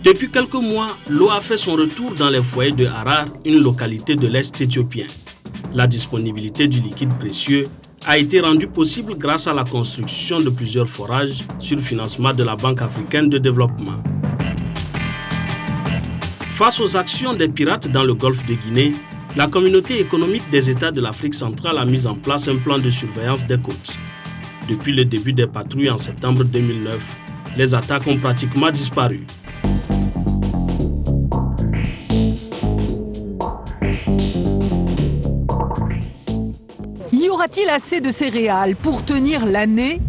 Depuis quelques mois, l'eau a fait son retour dans les foyers de Harar, une localité de l'Est éthiopien. La disponibilité du liquide précieux a été rendue possible grâce à la construction de plusieurs forages sur le financement de la Banque africaine de développement. Face aux actions des pirates dans le golfe de Guinée, la communauté économique des États de l'Afrique centrale a mis en place un plan de surveillance des côtes. Depuis le début des patrouilles en septembre 2009, les attaques ont pratiquement disparu. Y aura-t-il assez de céréales pour tenir l'année?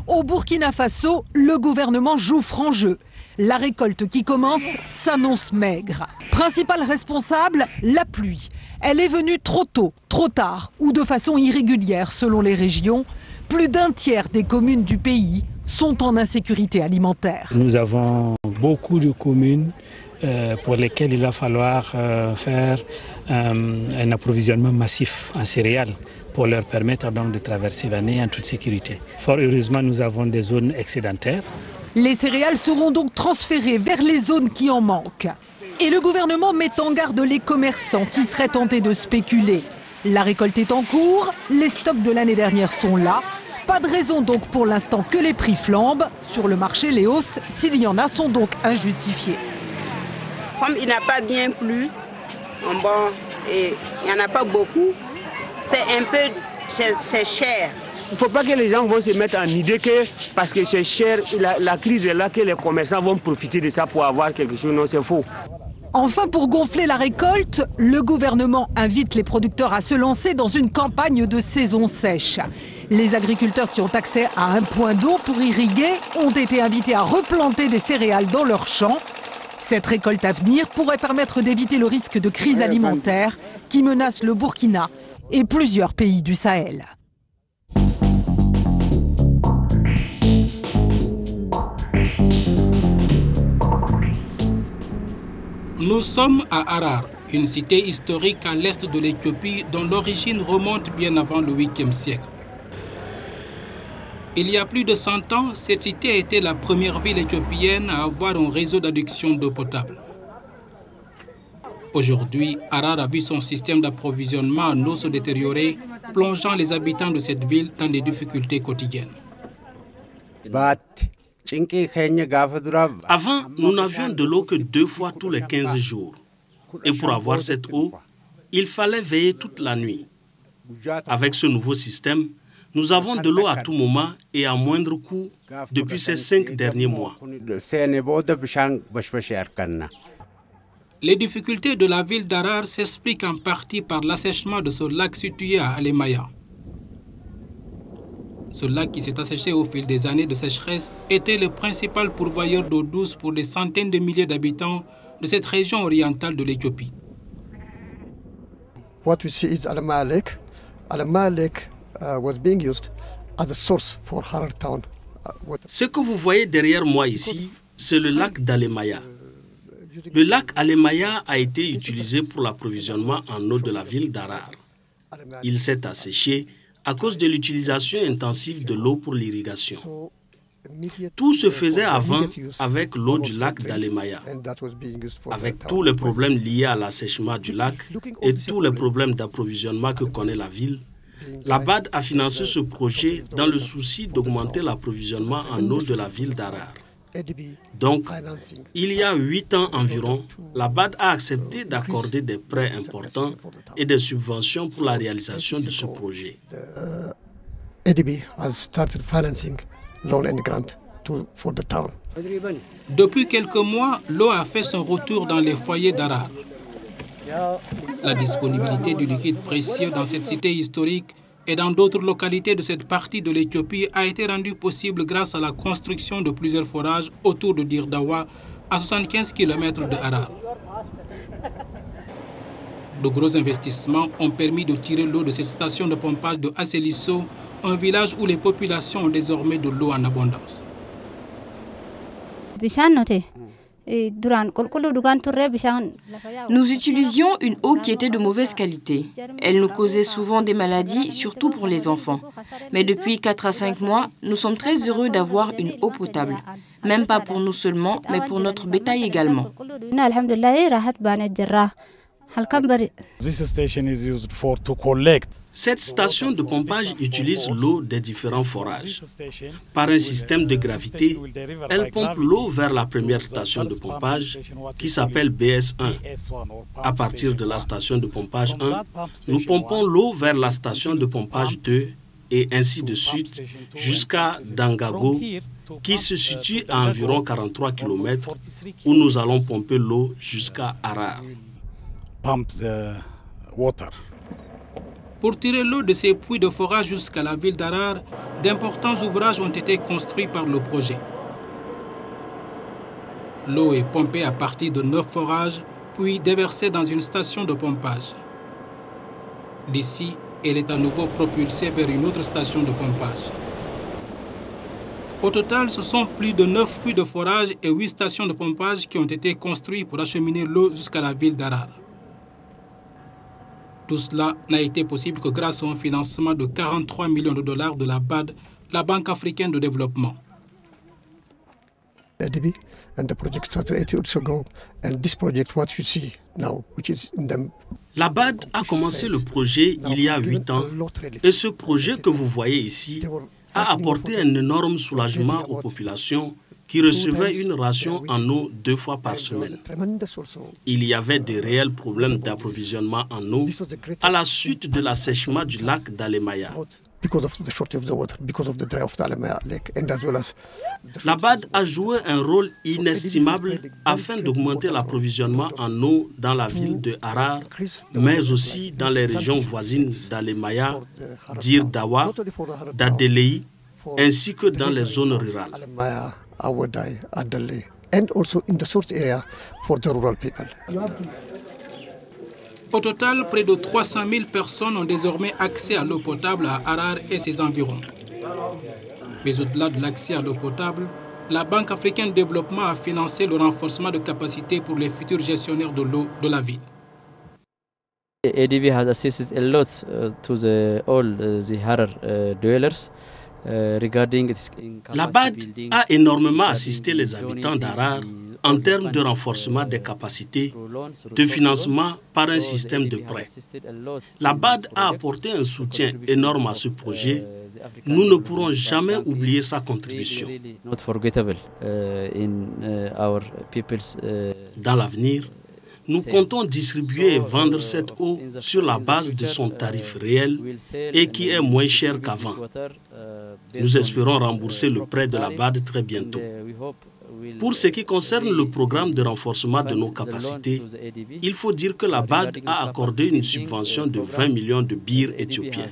Au Burkina Faso, le gouvernement joue franc jeu. La récolte qui commence s'annonce maigre. Principal responsable, la pluie. Elle est venue trop tôt, trop tard ou de façon irrégulière selon les régions. Plus d'un tiers des communes du pays sont en insécurité alimentaire. Nous avons beaucoup de communes pour lesquelles il va falloir faire un approvisionnement massif en céréales pour leur permettre donc de traverser l'année en toute sécurité. Fort heureusement, nous avons des zones excédentaires. Les céréales seront donc transférées vers les zones qui en manquent. Et le gouvernement met en garde les commerçants qui seraient tentés de spéculer. La récolte est en cours, les stocks de l'année dernière sont là. Pas de raison donc pour l'instant que les prix flambent. Sur le marché, les hausses, s'il y en a, sont donc injustifiées. Comme il n'a pas bien plu, et il n'y en a pas beaucoup, c'est cher. Il ne faut pas que les gens vont se mettre en idée que parce que c'est cher, la crise est là, que les commerçants vont profiter de ça pour avoir quelque chose. Non, c'est faux. Enfin, pour gonfler la récolte, le gouvernement invite les producteurs à se lancer dans une campagne de saison sèche. Les agriculteurs qui ont accès à un point d'eau pour irriguer ont été invités à replanter des céréales dans leurs champs. Cette récolte à venir pourrait permettre d'éviter le risque de crise alimentaire qui menace le Burkina et plusieurs pays du Sahel. Nous sommes à Harar, une cité historique à l'est de l'Éthiopie dont l'origine remonte bien avant le 8e siècle. Il y a plus de 100 ans, cette cité a été la première ville éthiopienne à avoir un réseau d'adduction d'eau potable. Aujourd'hui, Harar a vu son système d'approvisionnement en eau se détériorer, plongeant les habitants de cette ville dans des difficultés quotidiennes. Avant, nous n'avions de l'eau que 2 fois tous les 15 jours. Et pour avoir cette eau, il fallait veiller toute la nuit. Avec ce nouveau système, nous avons de l'eau à tout moment et à moindre coût depuis ces 5 derniers mois. Les difficultés de la ville d'Harar s'expliquent en partie par l'assèchement de ce lac situé à Alemaya. Ce lac qui s'est asséché au fil des années de sécheresse était le principal pourvoyeur d'eau douce pour des centaines de milliers d'habitants de cette région orientale de l'Éthiopie. What we see is Alemaya Lake. Alemaya Lake was being used as a source for Harar town. Ce que vous voyez derrière moi ici, c'est le lac d'Alemaya. Le lac Alemaya a été utilisé pour l'approvisionnement en eau de la ville d'Harar. Il s'est asséché à cause de l'utilisation intensive de l'eau pour l'irrigation. Tout se faisait avant avec l'eau du lac d'Alemaya. Avec tous les problèmes liés à l'assèchement du lac et tous les problèmes d'approvisionnement que connaît la ville, la BAD a financé ce projet dans le souci d'augmenter l'approvisionnement en eau de la ville d'Harar. Donc, il y a 8 ans environ, la BAD a accepté d'accorder des prêts importants et des subventions pour la réalisation de ce projet. Depuis quelques mois, l'eau a fait son retour dans les foyers d'Harar. La disponibilité du liquide précieux dans cette cité historique et dans d'autres localités de cette partie de l'Éthiopie a été rendue possible grâce à la construction de plusieurs forages autour de Dirdawa, à 75 km de Harar. De gros investissements ont permis de tirer l'eau de cette station de pompage de Asselisso, un village où les populations ont désormais de l'eau en abondance. Nous utilisions une eau qui était de mauvaise qualité. Elle nous causait souvent des maladies, surtout pour les enfants. Mais depuis 4 à 5 mois, nous sommes très heureux d'avoir une eau potable. même pas pour nous seulement, mais pour notre bétail également. Cette station de pompage utilise l'eau des différents forages. Par un système de gravité, elle pompe l'eau vers la première station de pompage qui s'appelle BS1. À partir de la station de pompage 1, nous pompons l'eau vers la station de pompage 2 et ainsi de suite jusqu'à Dangago, qui se situe à environ 43 km où nous allons pomper l'eau jusqu'à Harar. Pour tirer l'eau de ces puits de forage jusqu'à la ville d'Harar, d'importants ouvrages ont été construits par le projet. L'eau est pompée à partir de 9 forages, puis déversée dans une station de pompage. D'ici, elle est à nouveau propulsée vers une autre station de pompage. Au total, ce sont plus de 9 puits de forage et 8 stations de pompage qui ont été construits pour acheminer l'eau jusqu'à la ville d'Harar. Tout cela n'a été possible que grâce à un financement de 43 millions de dollars de la BAD, la Banque africaine de développement. La BAD a commencé le projet il y a 8 ans et ce projet que vous voyez ici a apporté un énorme soulagement aux populations qui recevaient une ration en eau 2 fois par semaine. Il y avait de réels problèmes d'approvisionnement en eau à la suite de l'assèchement du lac d'Alemaya. La BAD a joué un rôle inestimable afin d'augmenter l'approvisionnement en eau dans la ville de Harar, mais aussi dans les régions voisines d'Alemaya, d'Irdawa, d'Adelei, ainsi que dans les zones rurales. Au total, près de 300 000 personnes ont désormais accès à l'eau potable à Harar et ses environs. Mais au-delà de l'accès à l'eau potable, la Banque africaine de développement a financé le renforcement de capacités pour les futurs gestionnaires de l'eau de la ville. ADB has assisted a lot to all the Harar dwellers. La BAD a énormément assisté les habitants d'Harar en termes de renforcement des capacités, de financement par un système de prêt. La BAD a apporté un soutien énorme à ce projet. Nous ne pourrons jamais oublier sa contribution. Dans l'avenir, nous comptons distribuer et vendre cette eau sur la base de son tarif réel et qui est moins cher qu'avant. Nous espérons rembourser le prêt de la BAD très bientôt. Pour ce qui concerne le programme de renforcement de nos capacités, il faut dire que la BAD a accordé une subvention de 20 millions de birrs éthiopiens.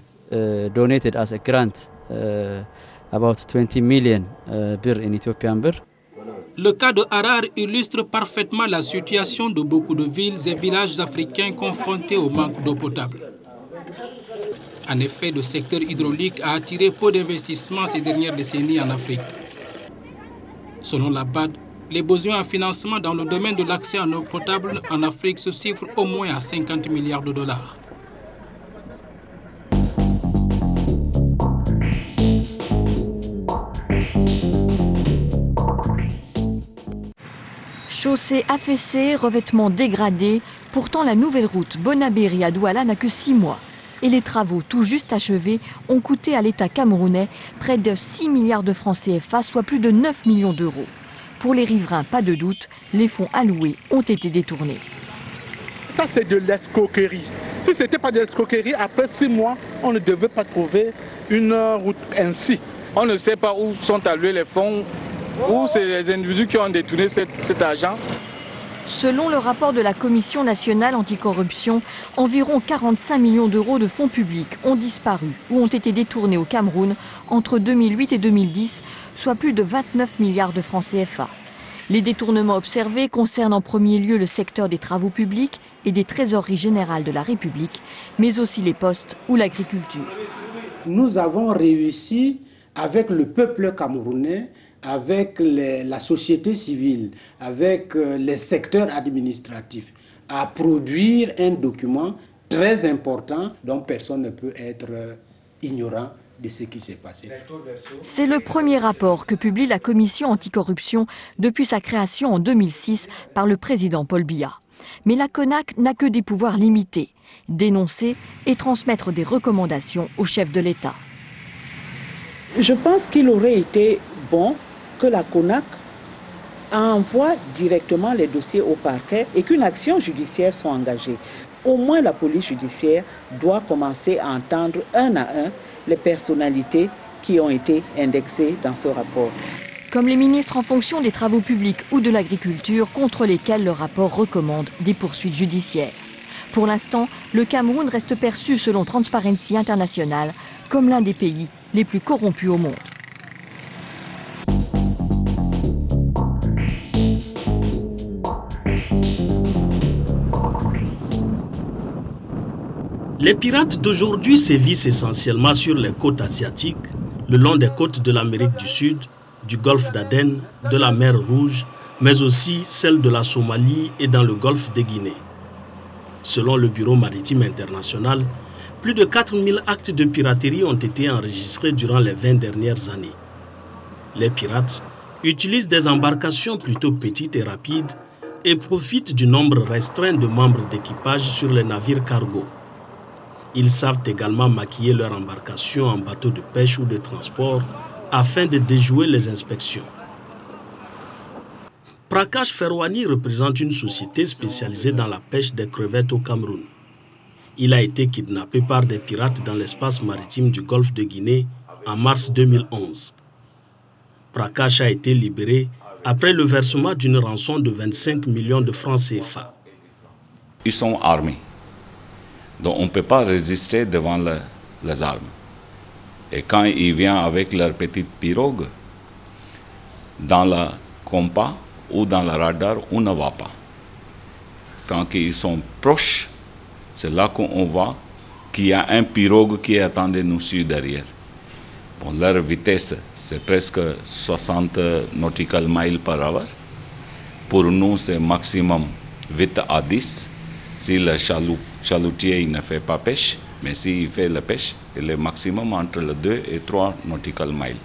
Donated as a grant about 20 million birr in Ethiopian birr. Le cas de Harar illustre parfaitement la situation de beaucoup de villes et villages africains confrontés au manque d'eau potable. En effet, le secteur hydraulique a attiré peu d'investissements ces dernières décennies en Afrique. Selon la BAD, les besoins en financement dans le domaine de l'accès à l'eau potable en Afrique se chiffrent au moins à 50 milliards de dollars. Chaussée affaissée, revêtement dégradé, pourtant la nouvelle route Bonabéry à Douala n'a que 6 mois. Et les travaux tout juste achevés ont coûté à l'État camerounais près de 6 milliards de francs CFA, soit plus de 9 millions d'euros. Pour les riverains, pas de doute, les fonds alloués ont été détournés. Ça, c'est de l'escroquerie. Si ce n'était pas de l'escroquerie, après 6 mois, on ne devait pas trouver une route ainsi. On ne sait pas où sont alloués les fonds, où c'est les individus qui ont détourné cet argent. Selon le rapport de la Commission nationale anticorruption, environ 45 millions d'euros de fonds publics ont disparu ou ont été détournés au Cameroun entre 2008 et 2010, soit plus de 29 milliards de francs CFA. Les détournements observés concernent en premier lieu le secteur des travaux publics et des trésoreries générales de la République, mais aussi les postes ou l'agriculture. Nous avons réussi avec le peuple camerounais, avec la société civile, avec les secteurs administratifs, à produire un document très important dont personne ne peut être ignorant de ce qui s'est passé. C'est le premier rapport que publie la Commission anticorruption depuis sa création en 2006 par le président Paul Biya. Mais la CONAC n'a que des pouvoirs limités, dénoncer et transmettre des recommandations au chef de l'État. Je pense qu'il aurait été bon que la CONAC envoie directement les dossiers au parquet et qu'une action judiciaire soit engagée. Au moins la police judiciaire doit commencer à entendre un à un les personnalités qui ont été indexées dans ce rapport. Comme les ministres en fonction des travaux publics ou de l'agriculture contre lesquels le rapport recommande des poursuites judiciaires. Pour l'instant, le Cameroun reste perçu selon Transparency International comme l'un des pays les plus corrompus au monde. Les pirates d'aujourd'hui sévissent essentiellement sur les côtes asiatiques, le long des côtes de l'Amérique du Sud, du golfe d'Aden, de la mer Rouge, mais aussi celles de la Somalie et dans le golfe de Guinée. Selon le Bureau maritime international, plus de 4000 actes de piraterie ont été enregistrés durant les 20 dernières années. Les pirates utilisent des embarcations plutôt petites et rapides et profitent du nombre restreint de membres d'équipage sur les navires cargo. Ils savent également maquiller leur embarcation en bateau de pêche ou de transport afin de déjouer les inspections. Prakash Ferwani représente une société spécialisée dans la pêche des crevettes au Cameroun. Il a été kidnappé par des pirates dans l'espace maritime du golfe de Guinée en mars 2011. Prakash a été libéré après le versement d'une rançon de 25 millions de francs CFA. Ils sont armés. Donc on ne peut pas résister devant les armes. Et quand ils viennent avec leur petite pirogue, dans le compas ou dans le radar, on ne va pas. Tant qu'ils sont proches, c'est là qu'on voit qu'il y a un pirogue qui est en train de nous suivre derrière. Bon, leur vitesse, c'est presque 60 nautical miles par heure. Pour nous, c'est maximum 8 à 10. Si le chalutier il ne fait pas pêche, mais s'il fait la pêche, il est maximum entre les 2 et 3 nautical miles.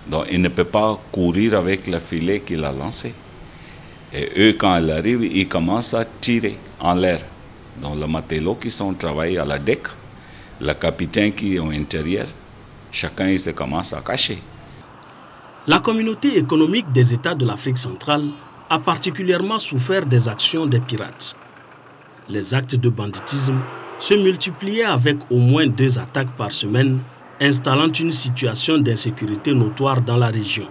Donc il ne peut pas courir avec le filet qu'il a lancé. Et eux, quand ils arrivent, ils commencent à tirer en l'air. Donc les matelots qui sont travaillés à la deck, le capitaine qui est à l'intérieur, chacun il se commence à cacher. La communauté économique des États de l'Afrique centrale a particulièrement souffert des actions des pirates. Les actes de banditisme se multipliaient avec au moins 2 attaques par semaine, installant une situation d'insécurité notoire dans la région.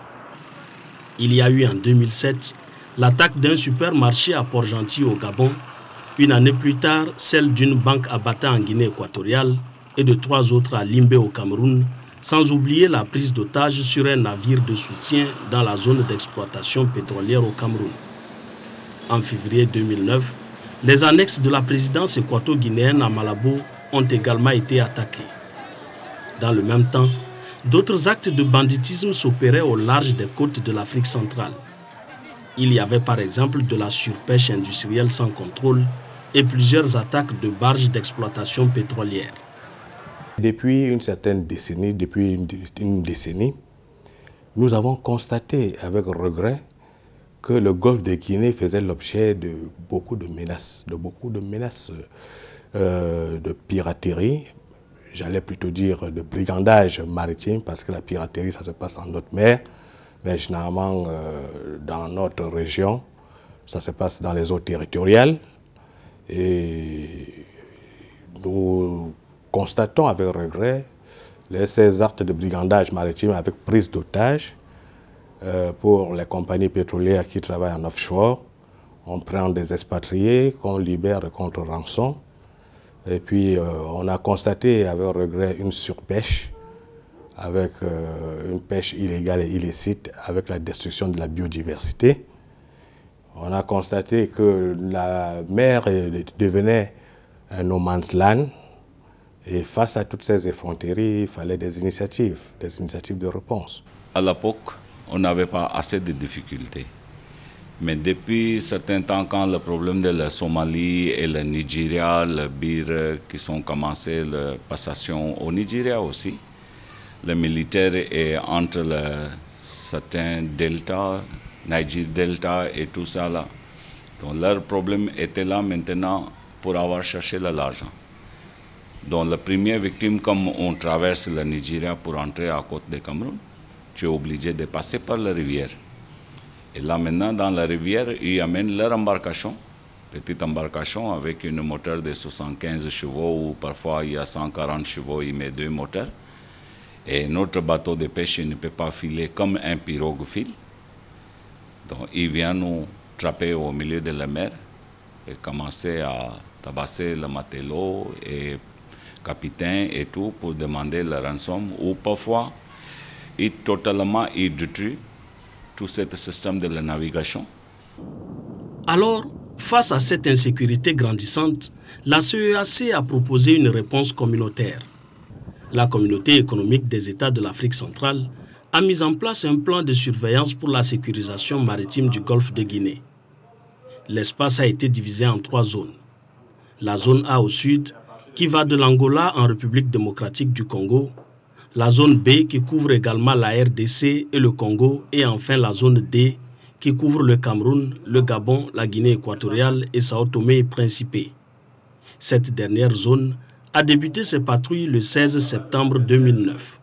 Il y a eu en 2007 l'attaque d'un supermarché à Port-Gentil au Gabon, une année plus tard celle d'une banque à Bata en Guinée équatoriale et de 3 autres à Limbé au Cameroun, sans oublier la prise d'otages sur un navire de soutien dans la zone d'exploitation pétrolière au Cameroun. En février 2009, les annexes de la présidence équato-guinéenne à Malabo ont également été attaquées. Dans le même temps, d'autres actes de banditisme s'opéraient au large des côtes de l'Afrique centrale. Il y avait par exemple de la surpêche industrielle sans contrôle et plusieurs attaques de barges d'exploitation pétrolière. Depuis une certaine décennie, nous avons constaté avec regret que le golfe de Guinée faisait l'objet de beaucoup de menaces, de piraterie, j'allais plutôt dire de brigandage maritime, parce que la piraterie, ça se passe en haute mer, mais généralement dans notre région, ça se passe dans les eaux territoriales. Et nous constatons avec regret ces actes de brigandage maritime avec prise d'otages pour les compagnies pétrolières qui travaillent en offshore. On prend des expatriés qu'on libère contre rançon. Et puis on a constaté avec regret une surpêche, avec une pêche illégale et illicite, avec la destruction de la biodiversité. On a constaté que la mer devenait un no man's land. Et face à toutes ces effronteries, il fallait des initiatives de réponse. À l'époque, on n'avait pas assez de difficultés. Mais depuis un certain temps, quand le problème de la Somalie et le Nigeria, le BIR, qui sont commencé la passation au Nigeria aussi, les militaires et entre certains deltas, Niger Delta et tout ça là. Donc leur problème était là maintenant pour avoir cherché l'argent. Donc la première victime, comme on traverse le Nigeria pour entrer à côte de Cameroun, tu es obligé de passer par la rivière. Et là maintenant dans la rivière, ils amènent leur embarcation, petite embarcation avec une moteur de 75 chevaux ou parfois il y a 140 chevaux, il met 2 moteurs. Et notre bateau de pêche ne peut pas filer comme un pirogue file. Donc il vient nous trapper au milieu de la mer et commencer à tabasser le matelot et capitaine et tout pour demander la rançon ou parfois il totalement détruit tout ce système de la navigation. Alors, face à cette insécurité grandissante, la CEEAC a proposé une réponse communautaire. La communauté économique des États de l'Afrique centrale a mis en place un plan de surveillance pour la sécurisation maritime du golfe de Guinée. L'espace a été divisé en 3 zones. La zone A au sud, qui va de l'Angola en République démocratique du Congo, la zone B qui couvre également la RDC et le Congo, et enfin la zone D qui couvre le Cameroun, le Gabon, la Guinée équatoriale et Sao Tomé et Principe. Cette dernière zone a débuté ses patrouilles le 16 septembre 2009.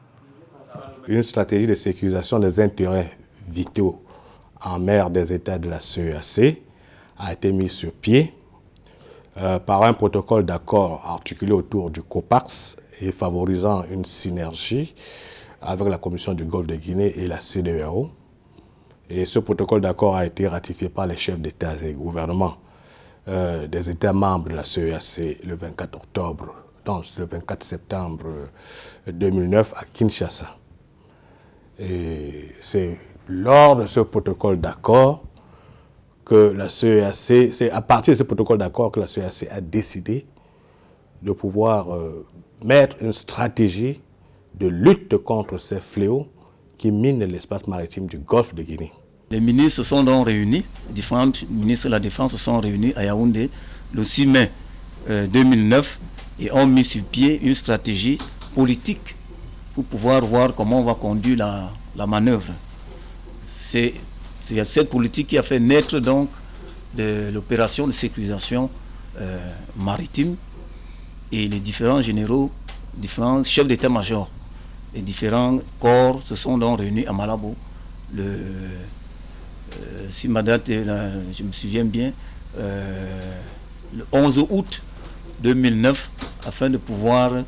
Une stratégie de sécurisation des intérêts vitaux en mer des États de la CEEAC a été mise sur pied par un protocole d'accord articulé autour du COPAX et favorisant une synergie avec la Commission du Golfe de Guinée et la CEDEAO. Et ce protocole d'accord a été ratifié par les chefs d'État et gouvernements des États membres de la CEEAC le 24 octobre, donc le 24 septembre 2009 à Kinshasa. Et c'est lors de ce protocole d'accord que la CEEAC, c'est à partir de ce protocole d'accord que la CEEAC a décidé de pouvoir mettre une stratégie de lutte contre ces fléaux qui minent l'espace maritime du Golfe de Guinée. Les ministres sont donc réunis, les différents ministres de la Défense sont réunis à Yaoundé le 6 mai 2009 et ont mis sur pied une stratégie politique pour pouvoir voir comment on va conduire la manœuvre. C'est cette politique qui a fait naître donc de l'opération de sécurisation maritime, et les différents généraux, différents chefs d'état-major, les différents corps se sont donc réunis à Malabo si ma date, je me souviens bien, le 11 août 2009, afin de pouvoir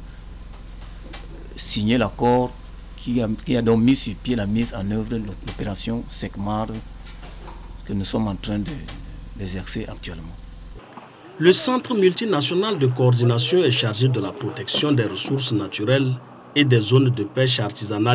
signer l'accord qui a donc mis sur pied la mise en œuvre de l'opération SECMAR que nous sommes en train d'exercer actuellement. Le Centre multinational de coordination est chargé de la protection des ressources naturelles et des zones de pêche artisanale.